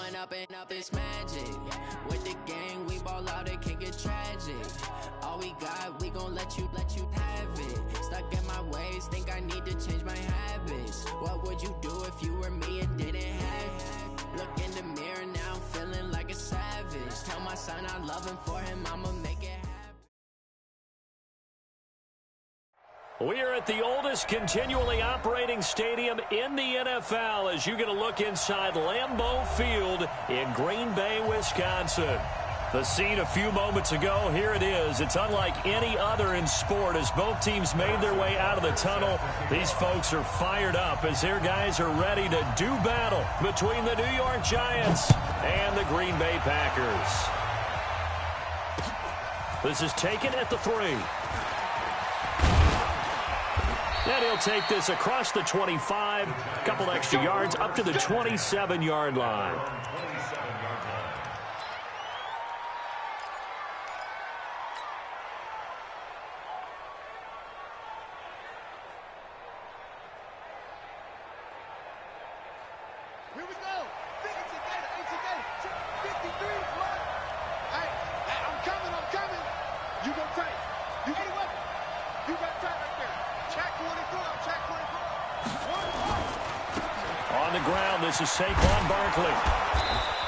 Growing up and up is magic. With the gang, we ball out, it can get tragic. All we got, we gon' let you have it. Stuck in my ways, think I need to change my habits. What would you do if you were me and didn't have it? Look in the mirror now, I'm feeling like a savage. Tell my son I love him, for him I'ma make it happen. We are at the oldest continually operating stadium in the NFL as you get a look inside Lambeau Field in Green Bay, Wisconsin. The scene a few moments ago, here it is. It's unlike any other in sport as both teams made their way out of the tunnel. These folks are fired up as their guys are ready to do battle between the New York Giants and the Green Bay Packers. This is taken at the 3. And he'll take this across the 25, a couple extra yards up to the 27-yard line. Here we go. 53. Hey, I'm coming. You go tight. You get it up. You got tight right there. Check 24. On the ground, this is Saquon Barkley.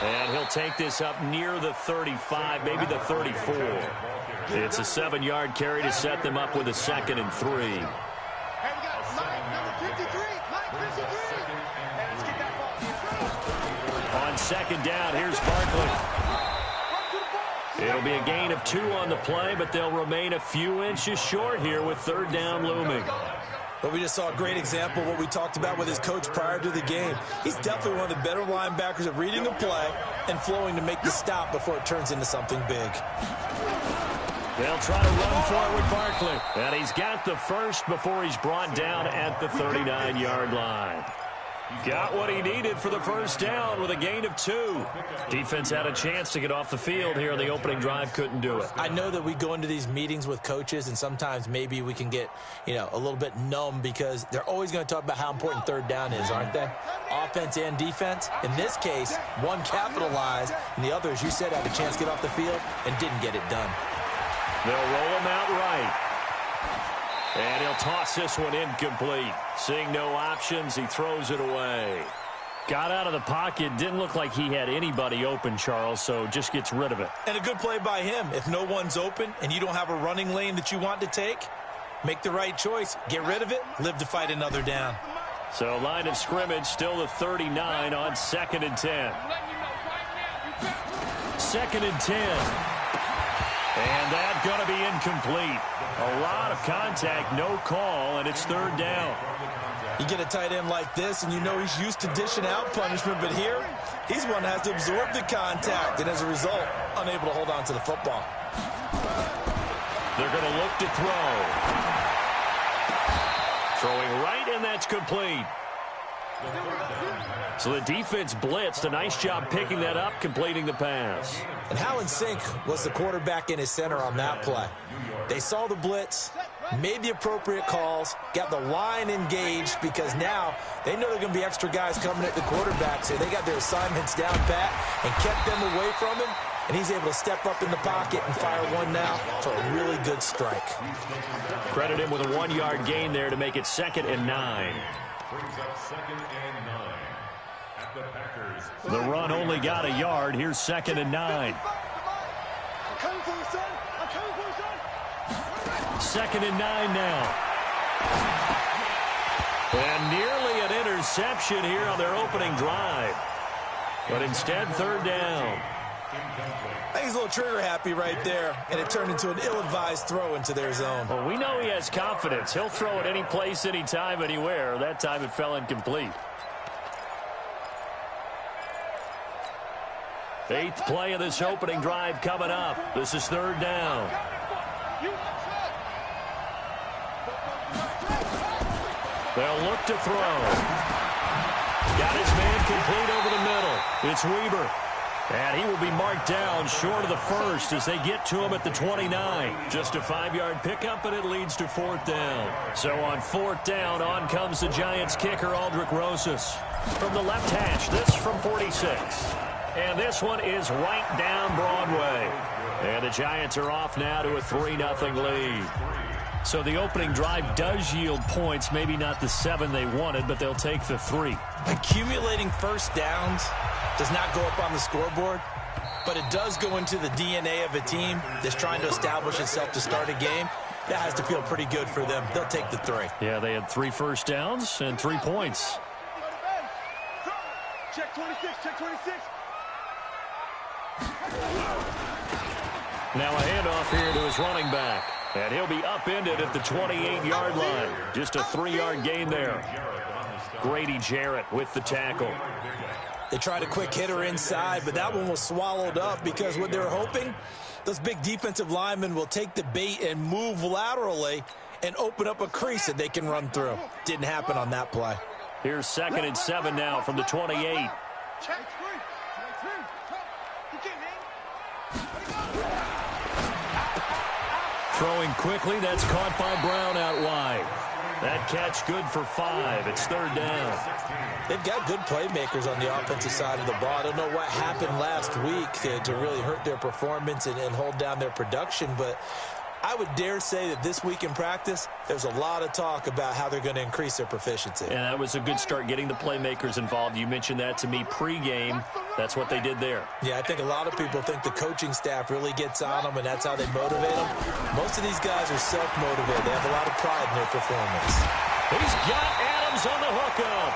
And he'll take this up near the 35, maybe the 34. It's a 7-yard carry to set them up with a 2nd and 3. Hey, we got Mike, number 53. Mike 53. Hey, let's get that ball. On 2nd down, here's Barkley. It'll be a gain of 2 on the play, but they'll remain a few inches short here with 3rd down looming. But we just saw a great example of what we talked about with his coach prior to the game. He's definitely one of the better linebackers at reading the play and flowing to make the stop before it turns into something big. They'll try to run forward with Barkley. And he's got the first before he's brought down at the 39-yard line. Got what he needed for the first down with a gain of 2. Defense had a chance to get off the field here on the opening drive, couldn't do it. I know that we go into these meetings with coaches, and sometimes maybe we can get, a little bit numb because they're always going to talk about how important 3rd down is, aren't they? Offense and defense. In this case, one capitalized, and the other, as you said, had a chance to get off the field and didn't get it done. They'll roll him out right. And he'll toss this one incomplete. Seeing no options, he throws it away. Got out of the pocket. Didn't look like he had anybody open, Charles, so just gets rid of it. And a good play by him. If no one's open and you don't have a running lane that you want to take, make the right choice. Get rid of it. Live to fight another down. So line of scrimmage still the 39 on 2nd and 10. 2nd and 10. And that's going to be incomplete. A lot of contact, no call, and it's 3rd down. You get a tight end like this, and you know he's used to dishing out punishment, but here, he's one that has to absorb the contact, and as a result, unable to hold on to the football. They're going to look to throw. Throwing right, and that's complete. So the defense blitzed. A nice job picking that up, completing the pass. And how in sync was the quarterback and his center on that play? They saw the blitz, made the appropriate calls, got the line engaged because now they know there are going to be extra guys coming at the quarterback, so they got their assignments down pat and kept them away from him, and he's able to step up in the pocket and fire one now for a really good strike. Credit him with a 1-yard gain there to make it 2nd and 9. The run only got a yard. Here's 2nd and 9. 2nd and 9 now. And nearly an interception here on their opening drive. But instead, 3rd down. I think he's a little trigger happy right there, and it turned into an ill-advised throw into their zone. Well, we know he has confidence. He'll throw it any place, anytime, anywhere. That time it fell incomplete. 8th play of this opening drive coming up. This is 3rd down. They'll look to throw. Got his man complete over the middle. It's Weber. And he will be marked down short of the first as they get to him at the 29. Just a 5-yard pickup, and it leads to 4th down. So on 4th down, on comes the Giants kicker, Aldrick Rosas. From the left hash, this from 46. And this one is right down Broadway. And the Giants are off now to a 3-0 lead. So the opening drive does yield points, maybe not the 7 they wanted, but they'll take the 3. Accumulating first downs does not go up on the scoreboard, but it does go into the DNA of a team that's trying to establish itself to start a game. That has to feel pretty good for them. They'll take the 3. Yeah, they had 3 first downs and 3 points. Check 26, check 26. Now a handoff here to his running back. And he'll be upended at the 28-yard line. Just a 3-yard gain there. Grady Jarrett with the tackle. They tried a quick hitter inside, but that one was swallowed up because what they were hoping, those big defensive linemen will take the bait and move laterally and open up a crease that they can run through. Didn't happen on that play. Here's 2nd and 7 now from the 28. Throwing quickly, that's caught by Brown out wide. That catch good for 5. It's 3rd down. They've got good playmakers on the offensive side of the ball. I don't know what happened last week to really hurt their performance and hold down their production, but I would dare say that this week in practice, there's a lot of talk about how they're going to increase their proficiency. And that was a good start, getting the playmakers involved. You mentioned that to me pregame. That's what they did there. Yeah, I think a lot of people think the coaching staff really gets on them, and that's how they motivate them. Most of these guys are self-motivated. They have a lot of pride in their performance. He's got Adams on the hookup.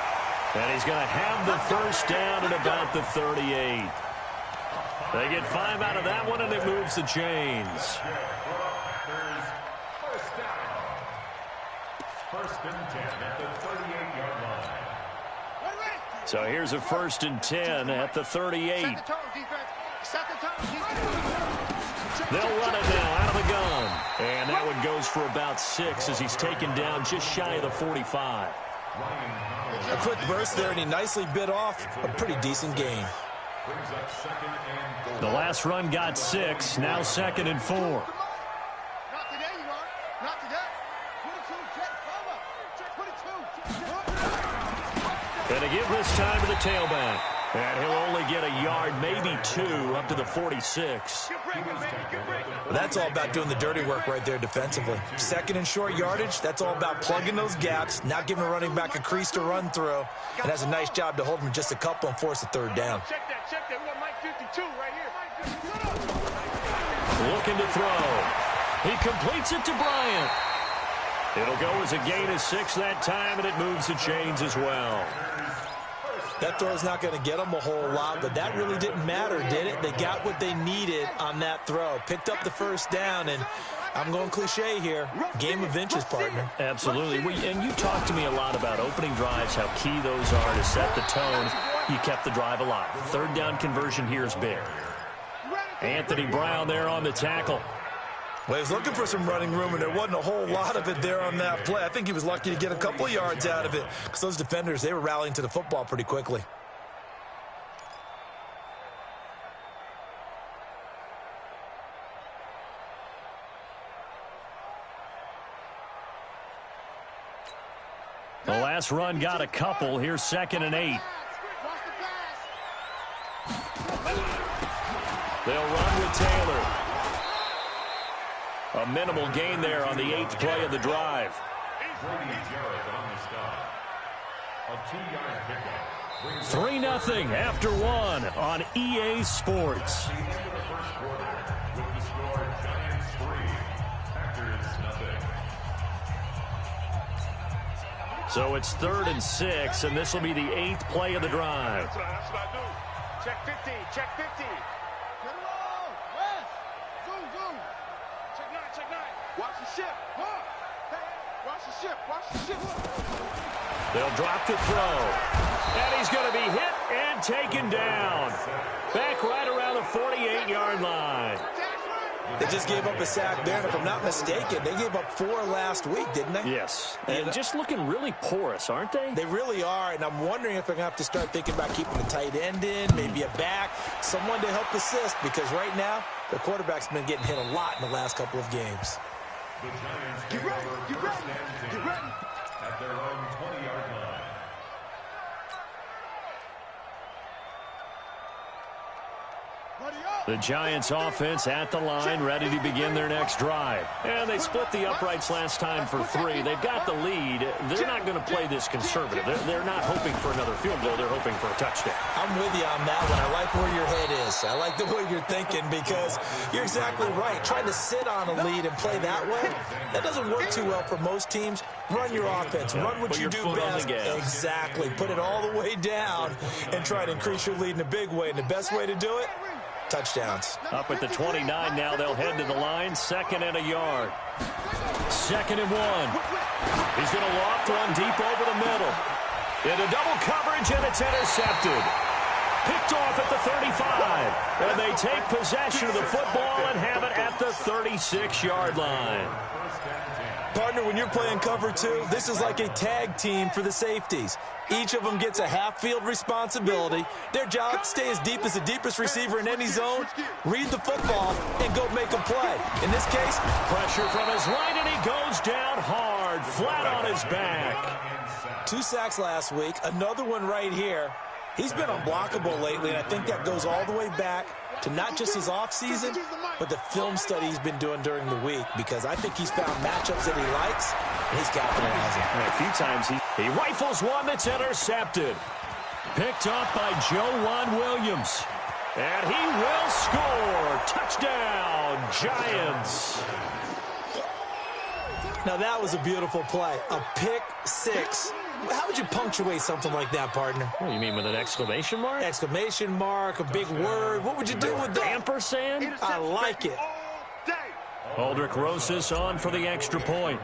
And he's going to have the first down at about the 38. They get 5 out of that one, and it moves the chains. First and 10 at the 38-yard line. So here's a 1st and 10 at the 38. They'll run it now out of the gun. And that one goes for about 6 as he's taken down just shy of the 45. A quick burst there, and he nicely bit off a pretty decent gain. The last run got 6, now 2nd and 4. And to give this time to the tailback. And he'll only get a yard, maybe 2, up to the 46. That's all about doing the dirty work right there defensively. 2nd and short yardage, that's all about plugging those gaps, not giving a running back a crease to run through, and has a nice job to hold him just a couple and force a 3rd down. Check that. We got Mike 52 right here. Looking to throw. He completes it to Bryant. It'll go as a gain of 6 that time, and it moves the chains as well. That throw's not going to get them a whole lot, but that really didn't matter, did it? They got what they needed on that throw. Picked up the first down, and I'm going cliche here. Game of inches, partner. Absolutely. And you talked to me a lot about opening drives, how key those are to set the tone. You kept the drive alive. 3rd down conversion here is big. Anthony Brown there on the tackle. Well, he was looking for some running room, and there wasn't a whole lot of it there on that play. I think he was lucky to get a couple of yards out of it because those defenders, they were rallying to the football pretty quickly. The last run got a couple. Here's 2nd and 8. They'll run with Taylor. A minimal gain there on the 8th play of the drive. 3-0 after 1 on EA Sports. So it's 3rd and 6, and this will be the 8th play of the drive. That's what I do. Check 50. Check 50. Get along. West. Zoom. Check 9. Watch the ship. Watch the ship. They'll drop the throw. And he's going to be hit and taken down. Back right around the 48-yard line. They just gave up a sack there, and if I'm not mistaken, they gave up 4 last week, didn't they? Yes, and just looking really porous, aren't they? They really are, and I'm wondering if they're going to have to start thinking about keeping a tight end in, maybe a back, someone to help assist, because right now, the quarterback's been getting hit a lot in the last couple of games. Get ready. At their own 20-yard line. The Giants offense at the line, ready to begin their next drive. And they split the uprights last time for 3. They've got the lead. They're not going to play this conservative. They're not hoping for another field goal. They're hoping for a touchdown. I'm with you on that one. I like where your head is. I like the way you're thinking because you're exactly right. Trying to sit on a lead and play that way, that doesn't work too well for most teams. Run your offense. Run what you do best. Exactly. Put it all the way down and try to increase your lead in a big way. And the best way to do it, touchdowns. Up at the 29 now. They'll head to the line. 2nd and a yard. 2nd and 1. He's going to loft one deep over the middle. Into double coverage, and it's intercepted. Picked off at the 35. And they take possession of the football and have it at the 36-yard line. Partner, when you're playing cover 2, this is like a tag team for the safeties. Each of them gets a half-field responsibility. Their job, stay as deep as the deepest receiver in any zone, read the football, and go make a play. In this case, pressure from his right, and he goes down hard, flat on his back. 2 sacks last week, another one right here. He's been unblockable lately, and I think that goes all the way back to not just his offseason, but the film study he's been doing during the week, because I think he's found matchups that he likes, and he's capitalizing. A few times he rifles one that's intercepted. Picked off by Joe Williams. And he will score. Touchdown, Giants. Now that was a beautiful play. A pick 6. How would you punctuate something like that, partner? What do you mean, with an exclamation mark? Exclamation mark, a big word. What would you do with that? Ampersand? I like it. Aldrich Rosas on for the extra point.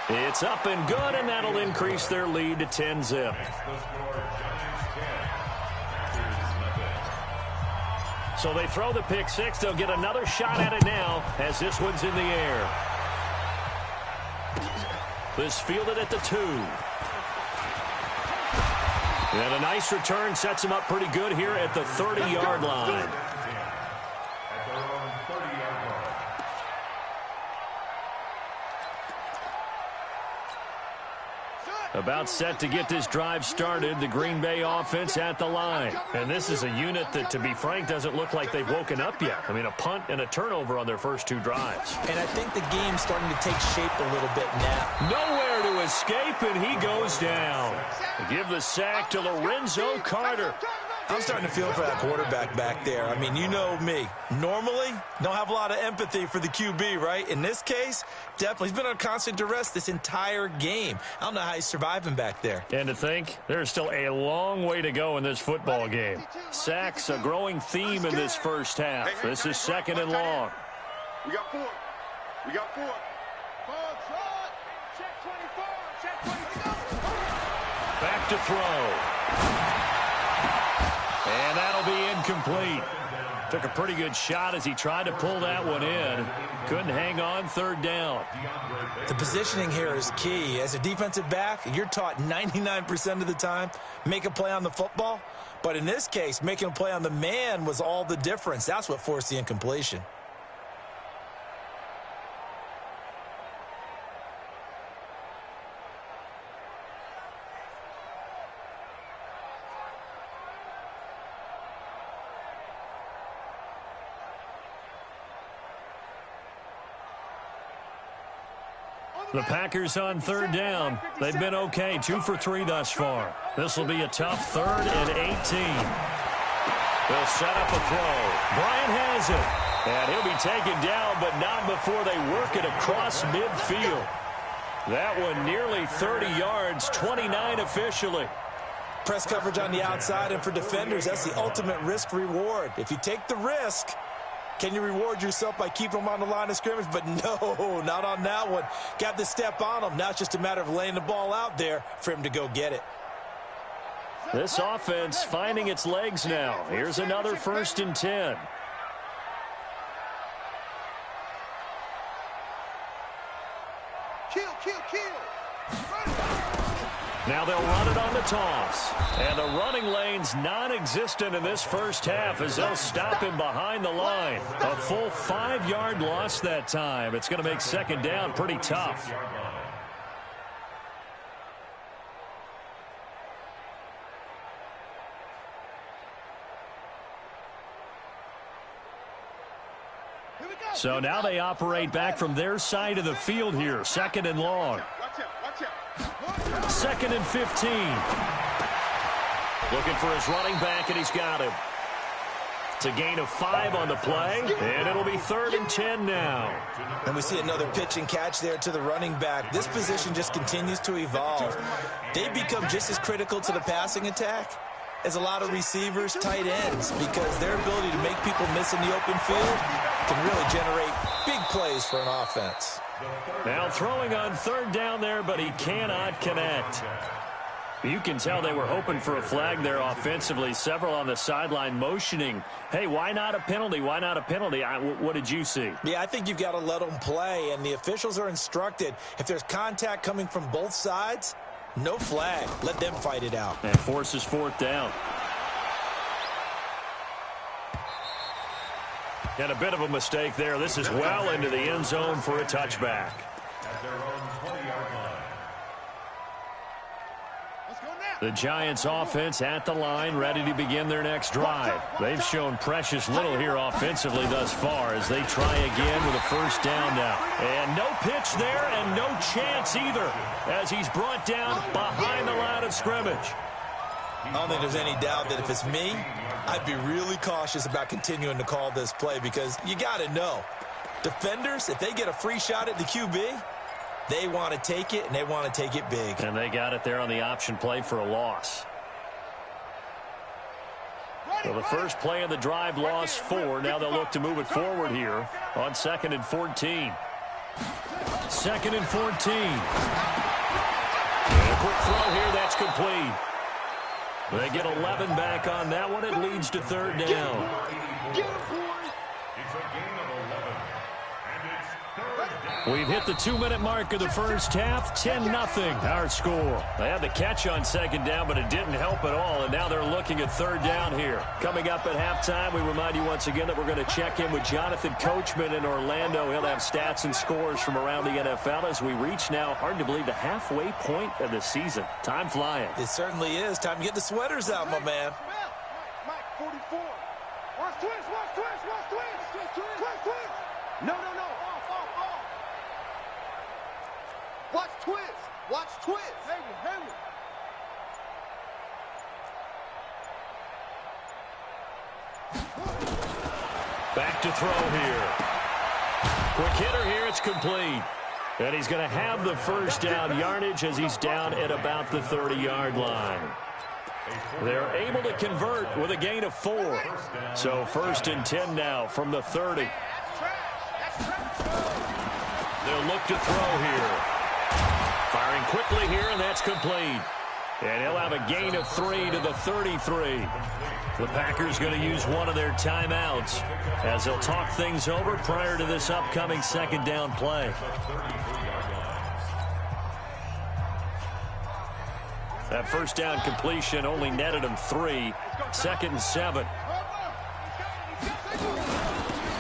It's up and good, and that'll increase their lead to 10-zip. So they throw the pick 6. They'll get another shot at it now as this one's in the air. This fielded at the 2. And a nice return sets him up pretty good here at the 30-yard line. About set to get this drive started, the Green Bay offense at the line. And this is a unit that, to be frank, doesn't look like they've woken up yet. I mean, a punt and a turnover on their first 2 drives. And I think the game's starting to take shape a little bit now. Nowhere to escape, and he goes down. Give the sack to Lorenzo Carter. I'm starting to feel for that quarterback back there. I mean, you know me. Normally, don't have a lot of empathy for the QB, right? In this case, definitely. He's been on constant duress this entire game. I don't know how he's surviving back there. And to think, there's still a long way to go in this football game. Sacks, a growing theme in this first half. This is 2nd and long. We got 4. We got 4. Check 24. Back to throw. And that'll be incomplete. Took a pretty good shot as he tried to pull that one in. Couldn't hang on 3rd down. The positioning here is key. As a defensive back, you're taught 99% of the time, make a play on the football. But in this case, making a play on the man was all the difference. That's what forced the incompletion. The Packers on 3rd down. They've been okay, 2 for 3 thus far. This will be a tough 3rd and 18. They'll set up a throw. Bryant has it. And he'll be taken down, but not before they work it across midfield. That one nearly 30 yards, 29 officially. Press coverage on the outside, and for defenders, that's the ultimate risk-reward. If you take the risk, can you reward yourself by keeping them on the line of scrimmage? But no, not on that one. Got the step on him. Now it's just a matter of laying the ball out there for him to go get it. This offense finding its legs now. Here's another 1st and 10. Now they'll run it on the toss. And the running lane's non-existent in this first half as they'll stop him behind the line. A full 5-yard loss that time. It's going to make 2nd down pretty tough. So now they operate back from their side of the field here. 2nd and long. 2nd and 15. Looking for his running back, and he's got him. It's a gain of 5 on the play, and it'll be 3rd and 10 now. And we see another pitch and catch there to the running back. This position just continues to evolve. They become just as critical to the passing attack as a lot of receivers, tight ends, because their ability to make people miss in the open field can really generate big plays for an offense. Now throwing on 3rd down there, but he cannot connect. You can tell they were hoping for a flag there offensively. Several on the sideline motioning, hey, why not a penalty? Why not a penalty? What did you see? Yeah, I think you've got to let them play, and the officials are instructed, if there's contact coming from both sides, no flag. Let them fight it out. And forces 4th down. And a bit of a mistake there. This is well into the end zone for a touchback. At their own 20-yard line. The Giants offense at the line, ready to begin their next drive. They've shown precious little here offensively thus far as they try again with a 1st down now. And no pitch there and no chance either as he's brought down behind the line of scrimmage. I don't think there's any doubt that if it's me, I'd be really cautious about continuing to call this play because you got to know, defenders, if they get a free shot at the QB, they want to take it, and they want to take it big. And they got it there on the option play for a loss. So the first play of the drive lost 4. Now they'll look to move it forward here on 2nd and 14. 2nd and 14. And a quick throw here. That's complete. They get 11 back on that one. It leads to 3rd down. It's a gain of 11. And it's 3rd down. We've hit the 2-minute mark of the first half. 10-0 our score. They had the catch on 2nd down, but it didn't help at all, and now they're looking at 3rd down here. Coming up at halftime, we remind you once again that we're going to check in with Jonathan Coachman in Orlando. He'll have stats and scores from around the NFL as we reach now, hard to believe, the halfway point of the season. Time flying. It certainly is. Time to get the sweaters out, my man. Mike, 44. Watch twist, watch twist, watch twist. Twist, twist. No. Off. Watch twist. Hammer. Back to throw here. Quick hitter here. It's complete. And he's going to have the 1st down yardage as he's down at about the 30-yard line. They're able to convert with a gain of 4. So 1st and 10 now from the 30. They'll look to throw here. Firing quickly here, and that's complete. And he'll have a gain of 3 to the 33. The Packers going to use one of their timeouts as they'll talk things over prior to this upcoming 2nd down play. That 1st down completion only netted him 3. 2nd and 7.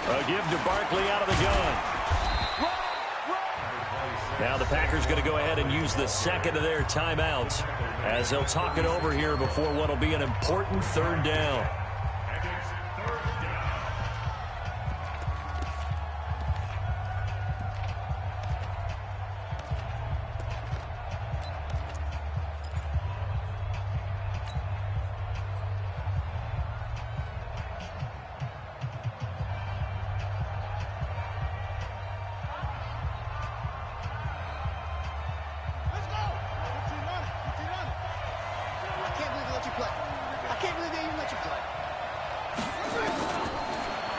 A give to Barkley out of the gun. Now the Packers going to go ahead and use the 2nd of their timeouts as they'll talk it over here before what will be an important 3rd down.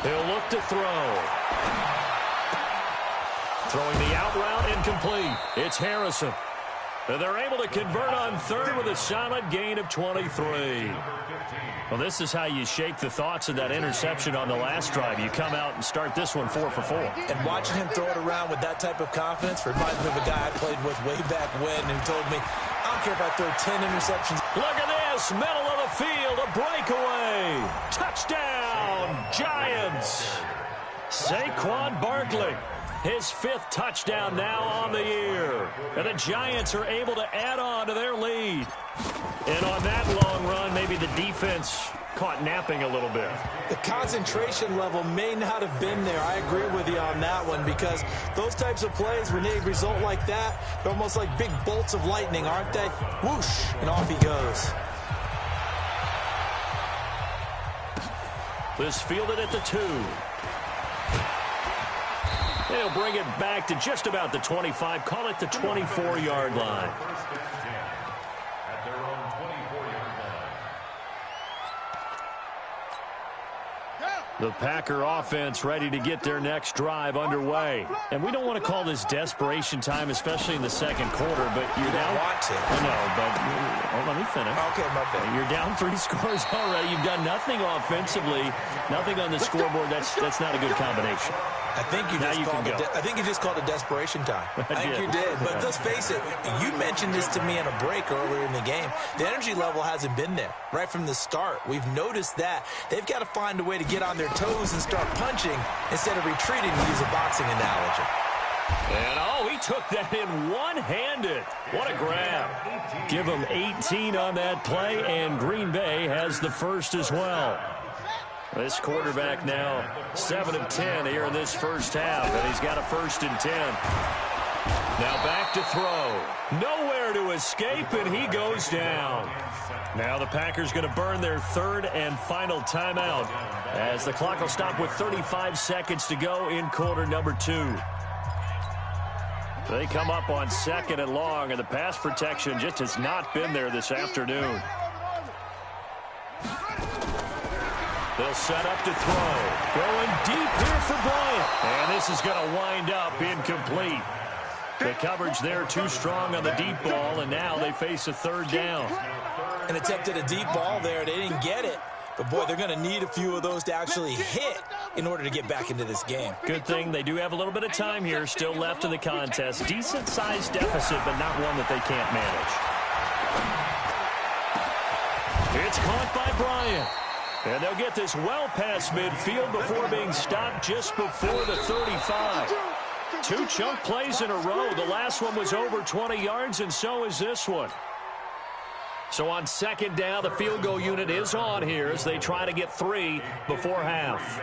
He'll look to throw. Throwing the out route incomplete. It's Harrison. And they're able to convert on 3rd with a solid gain of 23. Well, this is how you shake the thoughts of that interception on the last drive. You come out and start this one 4 for 4. And watching him throw it around with that type of confidence reminds me of a guy I played with way back when who told me, I don't care if I throw 10 interceptions. Look at this, middle of the field, a breakaway. Touchdown, Giants. Saquon Barkley. His 5th touchdown now on the year. And the Giants are able to add on to their lead. And on that long run, maybe the defense caught napping a little bit. The concentration level may not have been there. I agree with you on that one, because those types of plays, when they result like that, they're almost like big bolts of lightning, aren't they? Whoosh, and off he goes. This fielded at the 2. They'll bring it back to just about the 25. Call it the 24-yard line. At their own 24-yard line. The Packer offense ready to get their next drive underway. And we don't want to call this desperation time, especially in the second quarter, but you're down. Want to. I know, but let me finish. Okay, my bad. You're down 3 scores already. You've done nothing offensively, nothing on the scoreboard. That's not a good combination. I think you just called it desperation time. I think you did. But let's face it, you mentioned this to me in a break earlier in the game. The energy level hasn't been there right from the start. We've noticed that. They've got to find a way to get on their toes and start punching instead of retreating, to use a boxing analogy. And, he took that in one-handed. What a grab. Give him 18 on that play, and Green Bay has the first as well. This quarterback now 7 of 10 here in this first half, and he's got a 1st and 10. Now back to throw. Nowhere to escape, and he goes down. Now the Packers going to burn their 3rd and final timeout, as the clock will stop with 35 seconds to go in quarter number 2. They come up on 2nd and long, and the pass protection just has not been there this afternoon. They'll set up to throw. Going deep here for Bryant. And this is going to wind up incomplete. The coverage there too strong on the deep ball, and now they face a 3rd down. An attempt at a deep ball there. They didn't get it. But, boy, they're going to need a few of those to actually hit in order to get back into this game. Good thing they do have a little bit of time here still left in the contest. Decent-sized deficit, but not one that they can't manage. It's caught by Bryant. And they'll get this well past midfield before being stopped just before the 35. 2 chunk plays in a row. The last one was over 20 yards, and so is this one. So on 2nd down, the field goal unit is on here as they try to get 3 before half.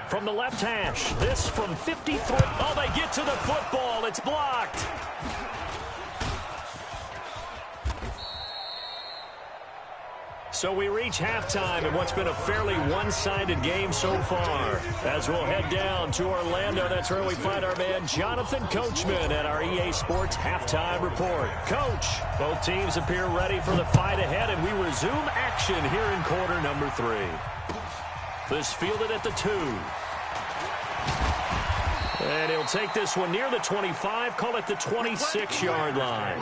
From the left hash, this from 53. Oh, they get to the football. It's blocked. So we reach halftime in what's been a fairly one-sided game so far. As we'll head down to Orlando, that's where we find our man Jonathan Coachman at our EA Sports Halftime Report. Coach, both teams appear ready for the fight ahead, and we resume action here in quarter number 3. This fielded at the 2. And he'll take this one near the 25, call it the 26-yard line.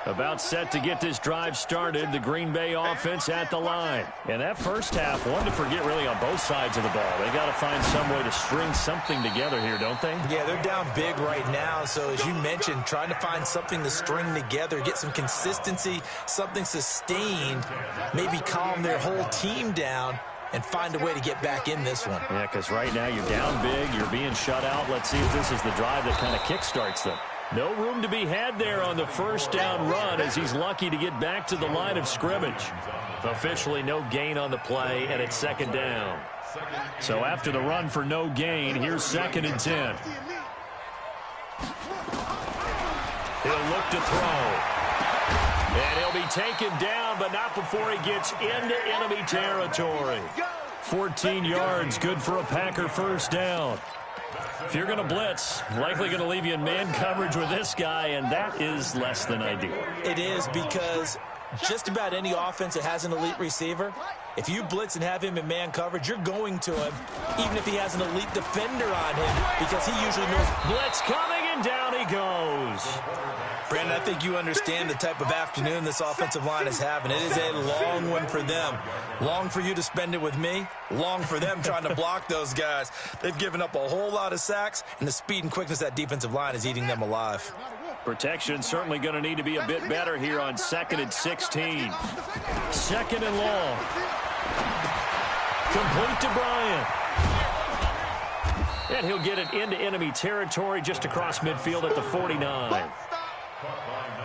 About set to get this drive started, the Green Bay offense at the line. And that first half, one to forget really on both sides of the ball. They got to find some way to string something together here, don't they? Yeah, they're down big right now. So as you mentioned, trying to find something to string together, get some consistency, something sustained, maybe calm their whole team down and find a way to get back in this one. Yeah, because right now you're down big, you're being shut out. Let's see if this is the drive that kind of kickstarts them. No room to be had there on the first down run as he's lucky to get back to the line of scrimmage. Officially no gain on the play, and it's 2nd down. So after the run for no gain, here's 2nd and 10. He'll look to throw. And he'll be taken down, but not before he gets into enemy territory. 14 yards, good for a Packer first down. If you're going to blitz, likely going to leave you in man coverage with this guy, and that is less than ideal. It is, because just about any offense that has an elite receiver, if you blitz and have him in man coverage, you're going to him, even if he has an elite defender on him, because he usually knows. Blitz coming, and down he goes. Brandon, I think you understand the type of afternoon this offensive line is having. It is a long one for them. Long for you to spend it with me. Long for them trying to block those guys. They've given up a whole lot of sacks, and the speed and quickness of that defensive line is eating them alive. Protection certainly going to need to be a bit better here on 2nd and 16. 2nd and long. Complete to Bryant. And he'll get it into enemy territory just across midfield at the 49.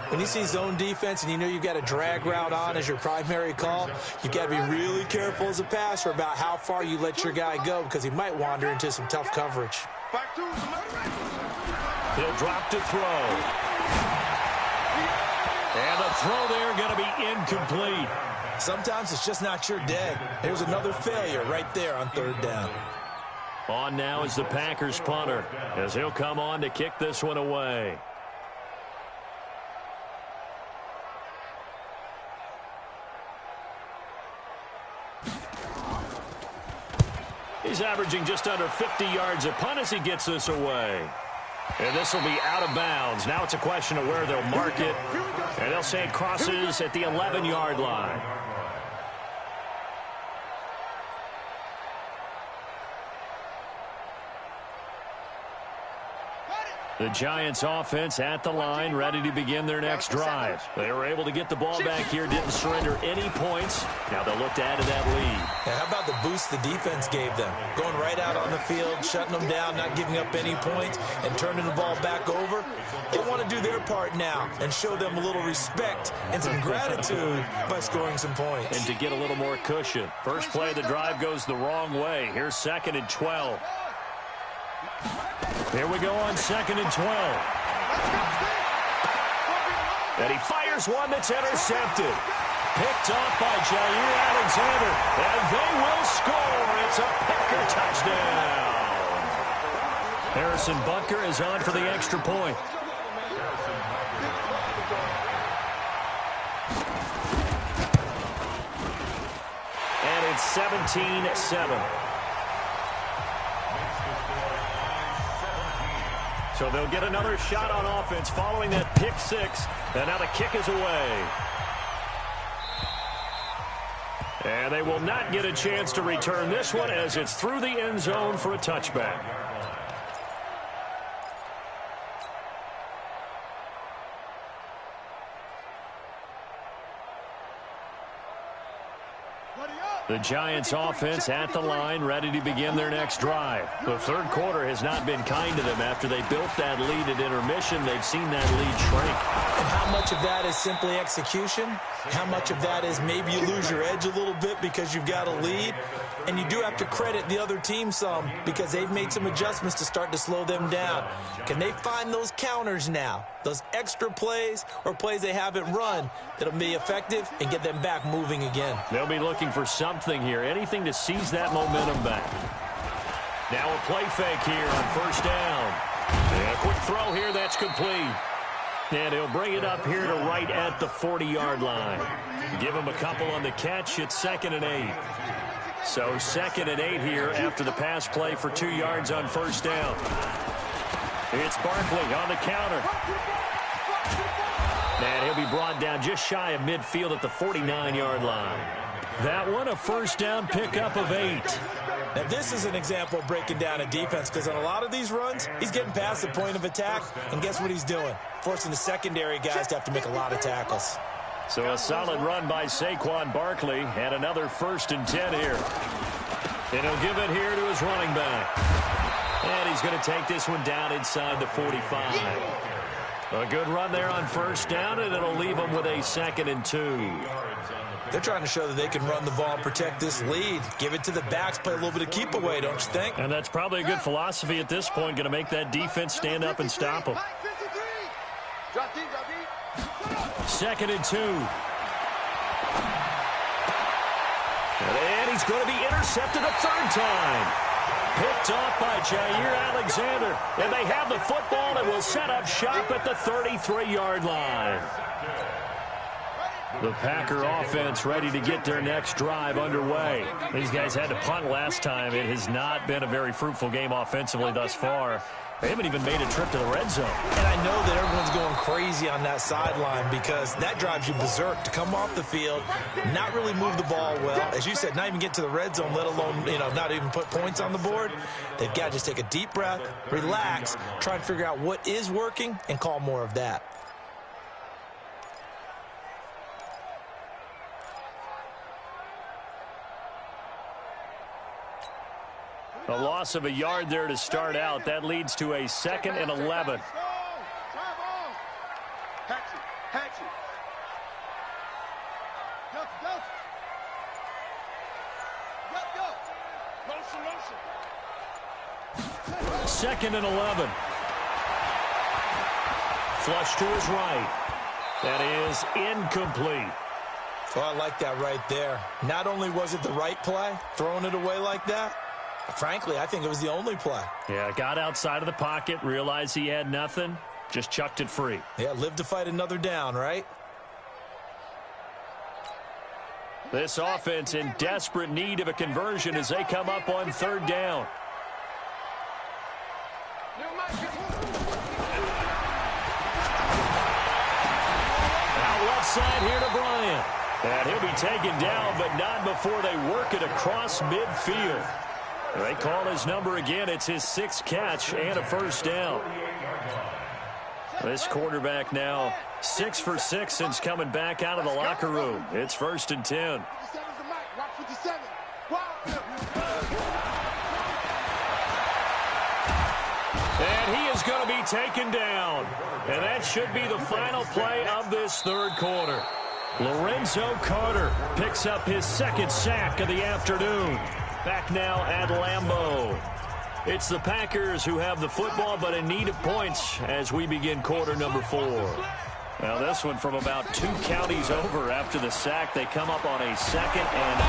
When you see zone defense and you know you've got a drag route on as your primary call, you've got to be really careful as a passer about how far you let your guy go because he might wander into some tough coverage. He'll drop to throw. And the throw there going to be incomplete. Sometimes it's just not your day. There's another failure right there on 3rd down. On now is the Packers punter as he'll come on to kick this one away. He's averaging just under 50 yards a punt as he gets this away. And this will be out of bounds. Now it's a question of where they'll mark it. And they'll say it crosses at the 11-yard line. The Giants offense at the line, ready to begin their next drive. They were able to get the ball back here, didn't surrender any points. Now they'll look to add to that lead. Now, how about the boost the defense gave them? Going right out on the field, shutting them down, not giving up any points, and turning the ball back over. They want to do their part now and show them a little respect and some gratitude by scoring some points. And to get a little more cushion. First play of the drive goes the wrong way. Here's 2nd and 12. Here we go on 2nd and 12. And he fires one that's intercepted. Picked off by Jair Alexander. And they will score. It's a Packer touchdown. Harrison Butker is on for the extra point. And it's 17-7. So they'll get another shot on offense following that pick six. And now the kick is away. And they will not get a chance to return this one as it's through the end zone for a touchback. The Giants offense at the line, ready to begin their next drive. The 3rd quarter has not been kind to them. After they built that lead at intermission, they've seen that lead shrink. And how much of that is simply execution? How much of that is maybe you lose your edge a little bit because you've got a lead? And you do have to credit the other team some because they've made some adjustments to start to slow them down. Can they find those counters now, those extra plays or plays they haven't run that'll be effective and get them back moving again? They'll be looking for something here, anything to seize that momentum back. Now a play fake here on 1st down. And a quick throw here, that's complete. And he'll bring it up here to right at the 40-yard line. Give him a couple on the catch. It's 2nd and 8. So 2nd and 8 here after the pass play for 2 yards on 1st down. It's Barkley on the counter. And he'll be brought down just shy of midfield at the 49-yard line. That one, a 1st down pickup of 8. Now, this is an example of breaking down a defense because on a lot of these runs, he's getting past the point of attack, and guess what he's doing? Forcing the secondary guys to have to make a lot of tackles. So a solid run by Saquon Barkley, and another 1st and 10 here. And he'll give it here to his running back. And he's going to take this one down inside the 45. A good run there on 1st down, and it'll leave him with a 2nd and 2. They're trying to show that they can run the ball and protect this lead. Give it to the backs, play a little bit of keep away, don't you think? And that's probably a good philosophy at this point, going to make that defense stand up and stop them. 2nd and 2. And he's going to be intercepted a 3rd time. Picked off by Jair Alexander. And they have the football and will set up shop at the 33-yard line. The Packer offense ready to get their next drive underway. These guys had to punt last time. It has not been a very fruitful game offensively thus far. They haven't even made a trip to the red zone. And I know that everyone's going crazy on that sideline because that drives you berserk to come off the field, not really move the ball well. As you said, not even get to the red zone, let alone, not even put points on the board. They've got to just take a deep breath, relax, try and figure out what is working and call more of that. A loss of a yard there to start out. That leads to a 2nd and 11. Second and 11. Flush to his right. That is incomplete. Oh, I like that right there. Not only was it the right play, throwing it away like that, frankly, I think it was the only play. Yeah, got outside of the pocket, realized he had nothing, just chucked it free. Yeah, live to fight another down, right? This offense in desperate need of a conversion as they come up on 3rd down. Out left side here to Bryant. And he'll be taken down, but not before they work it across midfield. They call his number again. It's his 6th catch and a 1st down. This quarterback now 6 for 6 since coming back out of the locker room. It's 1st and 10. And he is going to be taken down. And that should be the final play of this 3rd quarter. Lorenzo Carter picks up his 2nd sack of the afternoon. Back now at Lambeau. It's the Packers who have the football, but in need of points as we begin quarter number 4. Now this one from about 2 counties over after the sack. They come up on a 2nd and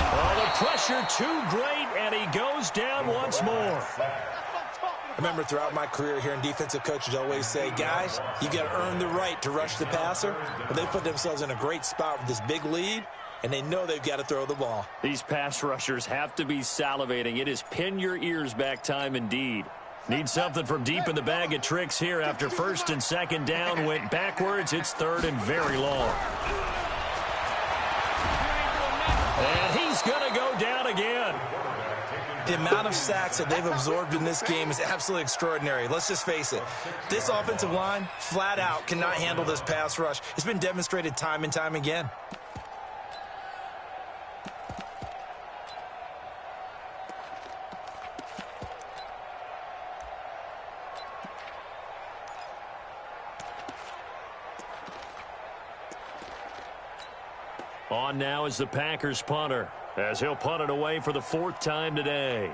the pressure too great, and he goes down once more. I remember throughout my career hearing defensive coaches always say, guys, you got to earn the right to rush the passer. But they put themselves in a great spot with this big lead, and they know they've got to throw the ball. These pass rushers have to be salivating. It is pin your ears back time indeed. Need something from deep in the bag of tricks here after 1st and 2nd down. Went backwards. It's 3rd and very long. And he's going to go down again. The amount of sacks that they've absorbed in this game is absolutely extraordinary. Let's just face it. This offensive line, flat out, cannot handle this pass rush. It's been demonstrated time and time again. On now is the Packers punter, as he'll punt it away for the 4th time today.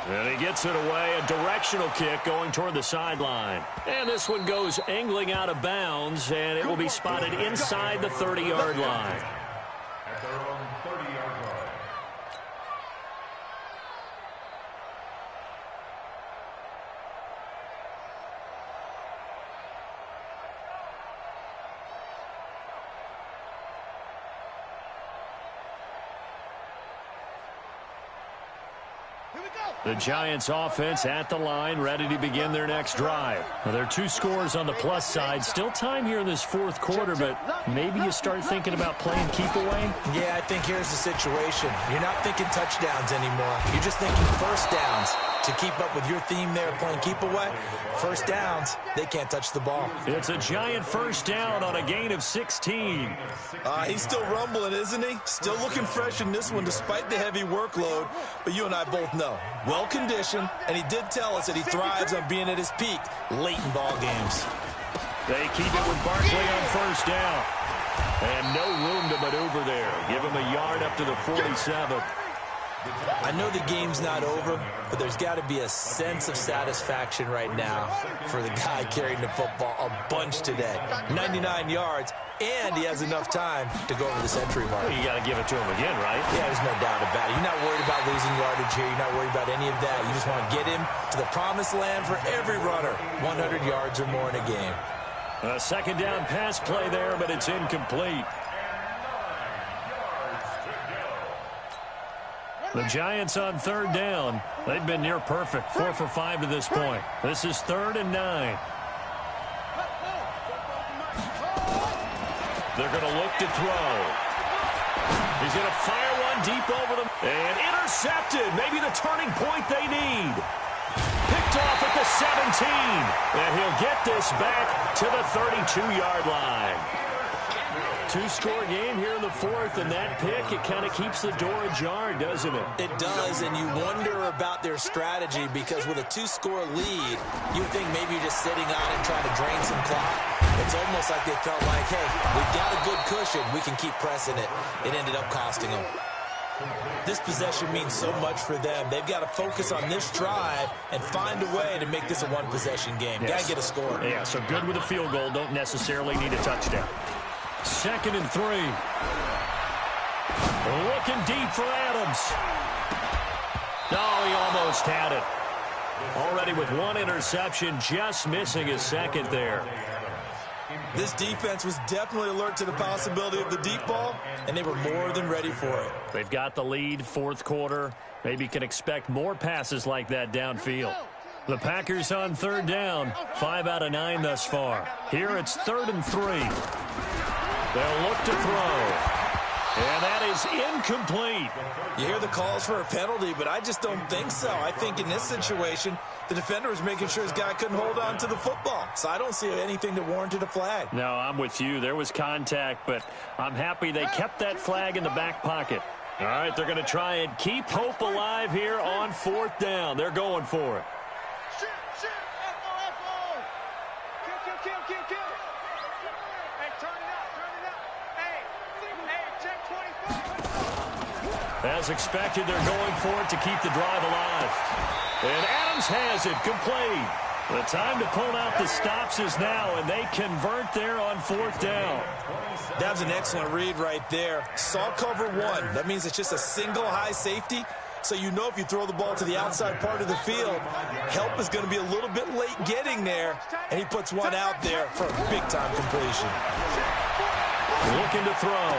And he gets it away, a directional kick going toward the sideline. And this one goes angling out of bounds, and it will be spotted inside the 30-yard line. At their own 30-yard line. The Giants offense at the line, ready to begin their next drive. Now, there are 2 scores on the plus side. Still time here in this 4th quarter, but maybe you start thinking about playing keep away? Yeah, I think here's the situation. You're not thinking touchdowns anymore. You're just thinking 1st downs. To keep up with your theme there, playing keep away, 1st downs, they can't touch the ball. It's a Giant 1st down on a gain of 16. He's still rumbling, isn't he? Still looking fresh in this one despite the heavy workload. But you and I both know, well-conditioned, and he did tell us that he thrives on being at his peak late in ball games. They keep it with Barkley on 1st down. And no room to maneuver there. Give him a yard up to the 47. I know the game's not over, but there's got to be a sense of satisfaction right now for the guy carrying the football a bunch today. 99 yards, and he has enough time to go over the century mark. Well, you got to give it to him again, right? Yeah, there's no doubt about it. You're not worried about losing yardage here. You're not worried about any of that. You just want to get him to the promised land for every runner. 100 yards or more in a game. A 2nd down pass play there, but it's incomplete. The Giants on 3rd down. They've been near perfect, 4 for 5 to this point. This is 3rd and 9. They're going to look to throw. He's going to fire one deep over them. And intercepted. Maybe the turning point they need. Picked off at the 17. And he'll get this back to the 32-yard line. 2-score game here in the 4th, and that pick, it kind of keeps the door ajar, doesn't it? It does, and you wonder about their strategy because with a 2-score lead, you think maybe you're just sitting on it trying to drain some clock. It's almost like they felt like, hey, we've got a good cushion. We can keep pressing it. It ended up costing them. This possession means so much for them. They've got to focus on this drive and find a way to make this a one-possession game. Yes. Got to get a score. Yeah, so good with a field goal. Don't necessarily need a touchdown. 2nd and 3. Looking deep for Adams. Oh, he almost had it. Already with 1 interception, just missing his 2nd there. This defense was definitely alert to the possibility of the deep ball, and they were more than ready for it. They've got the lead, 4th quarter. Maybe can expect more passes like that downfield. The Packers on 3rd down, 5 out of 9 thus far. Here it's 3rd and 3. They'll look to throw. And that is incomplete. You hear the calls for a penalty, but I just don't think so. I think in this situation, the defender was making sure his guy couldn't hold on to the football. So I don't see anything that warranted a flag. No, I'm with you. There was contact, but I'm happy they kept that flag in the back pocket. All right, they're going to try and keep hope alive here on 4th down. They're going for it. As expected, they're going for it to keep the drive alive. And Adams has it complete. The time to pull out the stops is now, and they convert there on 4th down. That was an excellent read right there. Saw cover 1. That means it's just a single high safety. So you know if you throw the ball to the outside part of the field, help is going to be a little bit late getting there. And he puts one out there for a big-time completion. Looking to throw.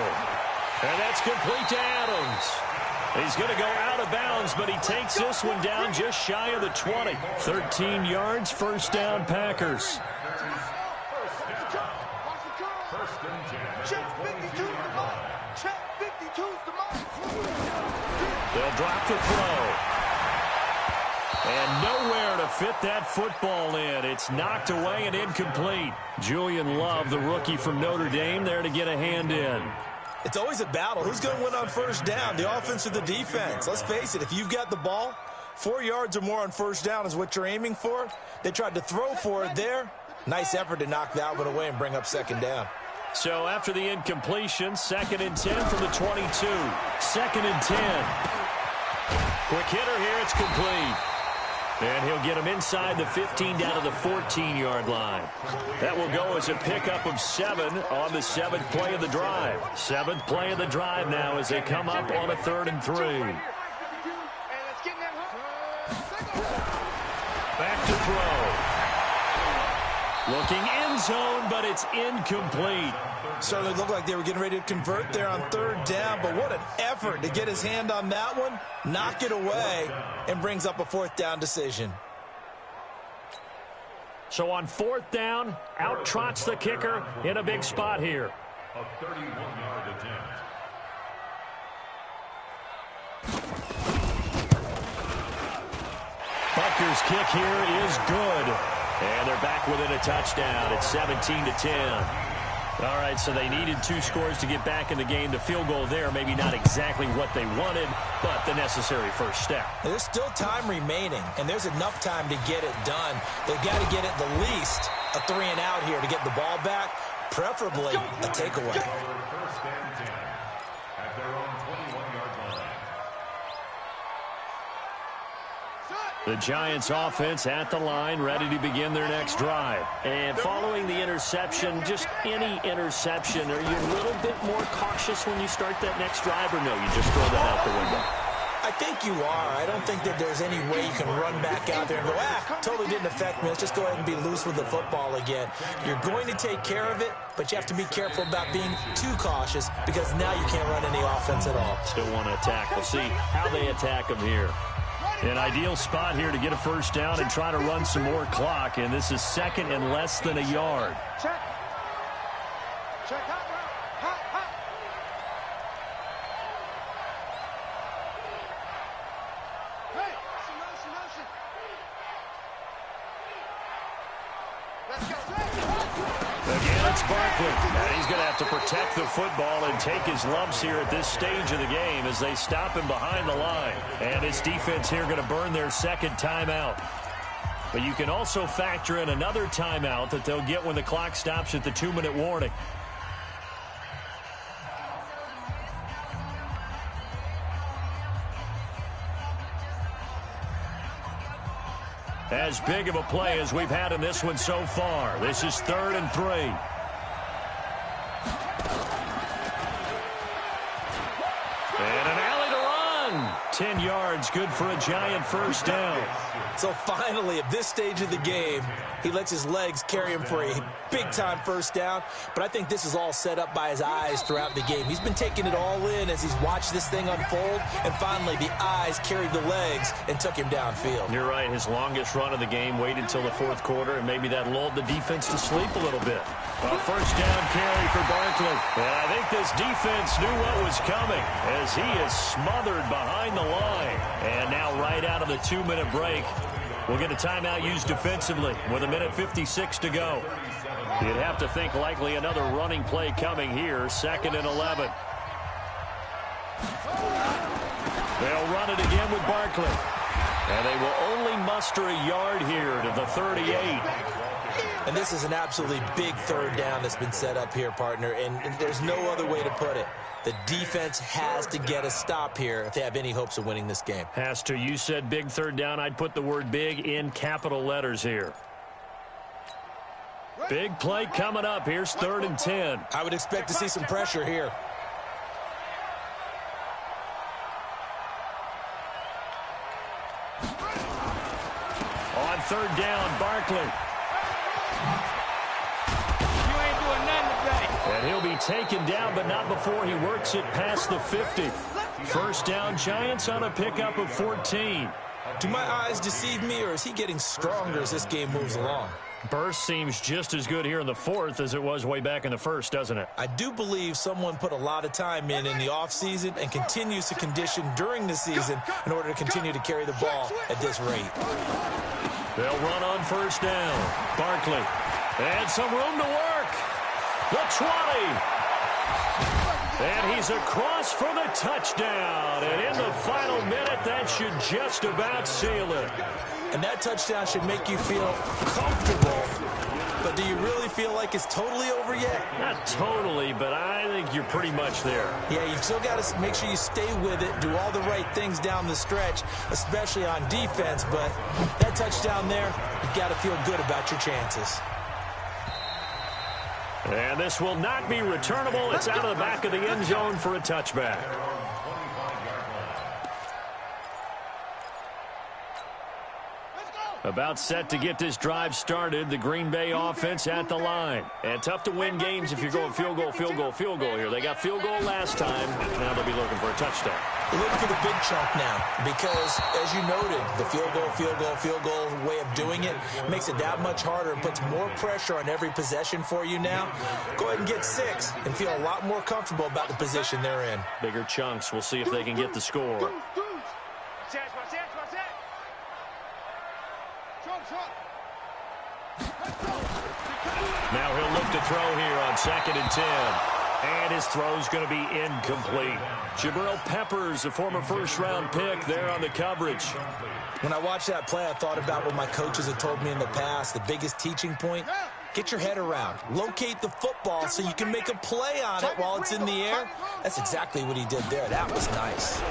And that's complete to Adams. He's going to go out of bounds, but he takes this one down just shy of the 20. 13 yards, 1st down, Packers. They'll drop the throw. And nowhere to fit that football in. It's knocked away and incomplete. Julian Love, the rookie from Notre Dame, there to get a hand in. It's always a battle. Who's going to win on 1st down, the offense or the defense? Let's face it, if you've got the ball, 4 yards or more on 1st down is what you're aiming for. They tried to throw for it there. Nice effort to knock that one away and bring up 2nd down. So after the incompletion, 2nd and 10 from the 22. 2nd and 10. Quick hitter here, it's complete. And he'll get him inside the 15 down to the 14-yard line. That will go as a pickup of 7 on the 7th play of the drive. 7th play of the drive now as they come up on a 3rd and 3. Back to throw. Looking end zone, but it's incomplete. Certainly looked like they were getting ready to convert there on 3rd down, but what an effort to get his hand on that one, knock it away, and brings up a 4th down decision. So on 4th down, out trots the kicker in a big spot here. A 31-yard attempt. Butker's kick here is good. And they're back within a touchdown. It's 17-10. All right, so they needed 2 scores to get back in the game. The field goal there, maybe not exactly what they wanted, but the necessary first step. There's still time remaining, and there's enough time to get it done. They've got to get at the least a 3 and out here to get the ball back, preferably a takeaway. First and 10 at their own 21-yard line. The Giants offense at the line, ready to begin their next drive. And following the interception, just any interception, are you a little bit more cautious when you start that next drive, or no, you just throw that out the window? I think you are. I don't think that there's any way you can run back out there and go, totally didn't affect me. Let's just go ahead and be loose with the football again. You're going to take care of it, but you have to be careful about being too cautious because now you can't run any offense at all. Still want to attack. We'll see how they attack them here. An ideal spot here to get a first down and try to run some more clock, and this is second and less than a yard. Check. Check. Hot. Hey, motion. Let's go. Again, it's Barkley. And he's going to have to protect the football and take his lumps here at this stage of the game as they stop him behind the line. And his defense here going to burn their second timeout. But you can also factor in another timeout that they'll get when the clock stops at the 2-minute warning. As big of a play as we've had in this one so far. This is 3rd and 3. And an alley to run. 10 yards, good for a giant first down. So finally, at this stage of the game, he lets his legs carry him for a big-time first down. But I think this is all set up by his eyes throughout the game. He's been taking it all in as he's watched this thing unfold. And finally, the eyes carried the legs and took him downfield. You're right. His longest run of the game waited until the 4th quarter, and maybe that lulled the defense to sleep a little bit. A first down carry for Barkley. And I think this defense knew what was coming as he is smothered behind the line. And now right out of the 2-minute break, we'll get a timeout used defensively with 1:56 to go. You'd have to think likely another running play coming here, 2nd and 11. They'll run it again with Barkley. And they will only muster a yard here to the 38. And this is an absolutely big 3rd down that's been set up here, partner, and there's no other way to put it. The defense has to get a stop here if they have any hopes of winning this game. Has to. You said big 3rd down. I'd put the word big in capital letters here. Big play coming up. Here's 3rd and 10. I would expect to see some pressure here. On 3rd down, Barkley. And he'll be taken down, but not before he works it past the 50. First down, Giants on a pickup of 14. Do my eyes deceive me, or is he getting stronger as this game moves along? Burst seems just as good here in the 4th as it was way back in the 1st, doesn't it? I do believe someone put a lot of time in the offseason and continues to condition during the season in order to continue to carry the ball at this rate. They'll run on first down. Barkley. And some room to work. The 20. And he's across for the touchdown. And in the final minute, that should just about seal it. And that touchdown should make you feel comfortable. But do you really feel like it's totally over yet? Not totally, but I think you're pretty much there. Yeah, you've still got to make sure you stay with it, do all the right things down the stretch, especially on defense. But that touchdown there, you've got to feel good about your chances. And this will not be returnable. It's out of the back of the end zone for a touchback. About set to get this drive started. The Green Bay offense at the line. And tough to win games if you're going field goal here. They got field goal last time. Now they'll be looking for a touchdown. They're looking for the big chunk now because, as you noted, the field goal way of doing it makes it that much harder and puts more pressure on every possession for you now. Go ahead and get 6 and feel a lot more comfortable about the position they're in. Bigger chunks. We'll see if they can get the score. Now he'll look to throw here on 2nd and 10. And his throw's going to be incomplete. Jabril Peppers, a former first-round pick, there on the coverage. When I watched that play, I thought about what my coaches had told me in the past. The biggest teaching point, get your head around. Locate the football so you can make a play on it while it's in the air. That's exactly what he did there. That was nice.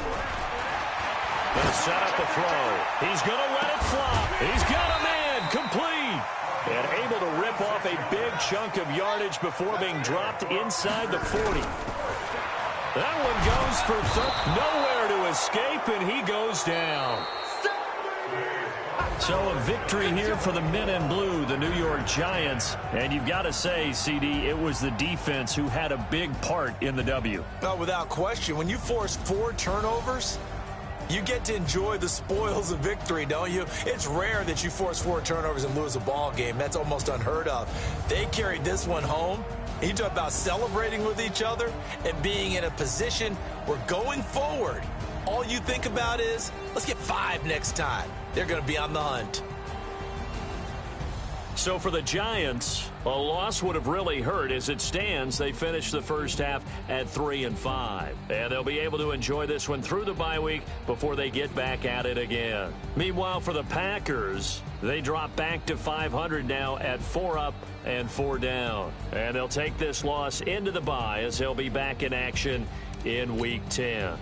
Going to set up the throw. He's going to let it fly. He's got a man complete. And able to rip off a big chunk of yardage before being dropped inside the 40. That one goes for nowhere to escape, and he goes down. So a victory here for the men in blue, the New York Giants. And you've got to say, CD, it was the defense who had a big part in the W. No, without question. When you force 4 turnovers, You get to enjoy the spoils of victory, don't you? It's rare that you force 4 turnovers and lose a ball game. That's almost unheard of. They carried this one home. You talk about celebrating with each other and being in a position where going forward, all you think about is, let's get 5 next time. They're going to be on the hunt. So for the Giants, a loss would have really hurt. As it stands, they finished the first half at 3-5. And they'll be able to enjoy this one through the bye week before they get back at it again. Meanwhile, for the Packers, they drop back to 500 now at 4 up and 4 down. And they'll take this loss into the bye as they'll be back in action in Week 10.